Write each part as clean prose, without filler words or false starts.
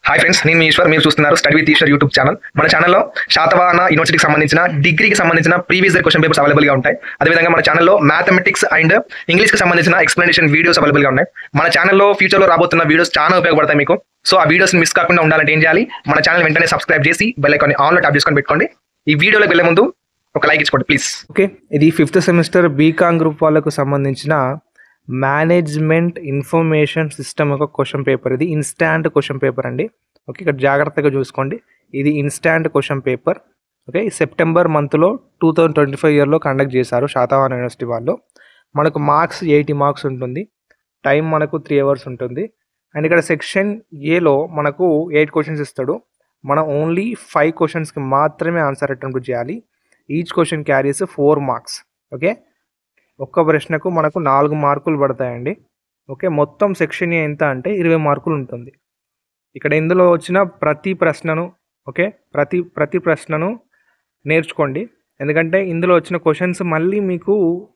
Hi friends, నేను మీ ఈశ్వర్. మీరు చూస్తున్నారు study with Eshwar YouTube channel. మన ఛానల్లో శాతవాహన యూనివర్సిటీకి సంబంధించిన డిగ్రీకి సంబంధించిన ప్రీవియస్ ఇయర్ క్వశ్చన్ పేపర్స్ అవైలబుల్గా ఉంటాయి. అదేవిధంగా మన ఛానల్లో మ్యాథమెటిక్స్ అండ్ ఇంగ్లీష్కి సంబంధించిన ఎక్స్ప్లెనేషన్ వీడియోస్ అవైలబుల్గా ఉన్నాయి. మన ఛానల్లో ఫ్యూచర్లో రాబోతున్న వీడియోస్ చాలా ఉపయోగపడతాయి మీకు. సో ఆ వీడియోస్ మిస్ కాకుండా ఉండాలంటే ఏం చేయాలి? మన ఛానల్ వెంటనే సబ్స్క్రైబ్ చేసి బెల్ ఐకాన్ ఆన్లో ట్యాప్ చేసుకొని పెట్టుకోండి. ఈ వీడియోలోకి వెళ్ళే ముందు ఒక లైక్ ఇచ్చుకోండి ప్లీజ్. ఓకే, ఇది 5th సెమిస్టర్ బీకామ్ గ్రూప్ వాళ్ళకు సంబంధించిన మేనేజ్మెంట్ ఇన్ఫర్మేషన్ సిస్టమ్ ఒక క్వశ్చన్ పేపర్. ఇది ఇన్స్టాంట్ క్వశ్చన్ పేపర్ అండి. ఓకే, ఇక్కడ జాగ్రత్తగా చూసుకోండి. ఇది instant question paper. Okay, September మంత్లో 2025 ఇయర్లో కండక్ట్ చేశారు శాతవాహన యూనివర్సిటీ వాళ్ళు. మనకు మార్క్స్ 80 మార్క్స్ ఉంటుంది. టైం మనకు 3 అవర్స్ ఉంటుంది. అండ్ ఇక్కడ సెక్షన్ ఏలో మనకు 8 క్వశ్చన్స్ ఇస్తాడు. మనం ఓన్లీ 5 క్వశ్చన్స్కి మాత్రమే ఆన్సర్ అటెంప్ట్ చేయాలి. Each question carries 4 marks. Okay, ఒక్క ప్రశ్నకు మనకు 4 మార్కులు పడతాయండి. ఓకే, మొత్తం సెక్షన్ ఏ ఎంత అంటే 20 మార్కులు ఉంటుంది. ఇక్కడ ఇందులో వచ్చిన ప్రతి ప్రశ్నను ప్రతి ప్రశ్నను నేర్చుకోండి. ఎందుకంటే ఇందులో వచ్చిన క్వశ్చన్స్ మళ్ళీ మీకు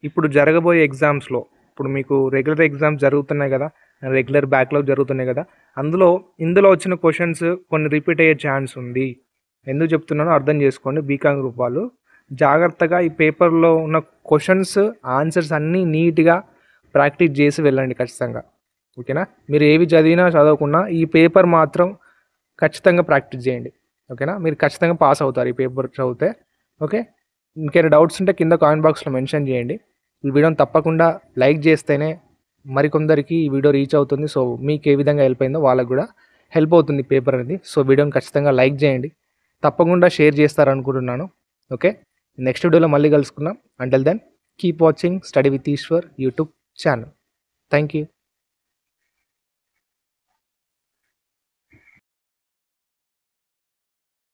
ఇప్పుడు జరగబోయే ఎగ్జామ్స్లో, ఇప్పుడు మీకు రెగ్యులర్ ఎగ్జామ్స్ జరుగుతున్నాయి కదా, రెగ్యులర్ బ్యాక్లాగ్ జరుగుతున్నాయి కదా, ఇందులో వచ్చిన క్వశ్చన్స్ కొన్ని రిపీట్ అయ్యే ఛాన్స్ ఉంది. ఎందుకు చెప్తున్నానో అర్థం చేసుకోండి. బీకామ్ గ్రూప్ వాళ్ళు జాగ్రత్తగా ఈ పేపర్లో ఉన్న క్వశ్చన్స్ ఆన్సర్స్ అన్నీ నీట్గా ప్రాక్టీస్ చేసి వెళ్ళండి ఖచ్చితంగా. ఓకేనా? మీరు ఏవి చదివినా చదవకుండా ఈ పేపర్ మాత్రం ఖచ్చితంగా ప్రాక్టీస్ చేయండి. ఓకేనా? మీరు ఖచ్చితంగా పాస్ అవుతారు ఈ పేపర్ చదివితే. ఓకే, ఇంకేమైనా డౌట్స్ ఉంటే కింద కామెంట్ బాక్స్లో మెన్షన్ చేయండి. ఈ వీడియోని తప్పకుండా లైక్ చేస్తేనే మరికొందరికి ఈ వీడియో రీచ్ అవుతుంది. సో మీకు ఏ విధంగా హెల్ప్ అయిందో వాళ్ళకు కూడా హెల్ప్ అవుతుంది పేపర్ అనేది. సో వీడియోని ఖచ్చితంగా లైక్ చేయండి, తప్పకుండా షేర్ చేస్తారనుకుంటున్నాను. ఓకే, నెక్స్ట్ వీడియోలో మళ్ళీ కలుసుకుందాం. Until then keep watching study with Eshwar YouTube channel. Thank you.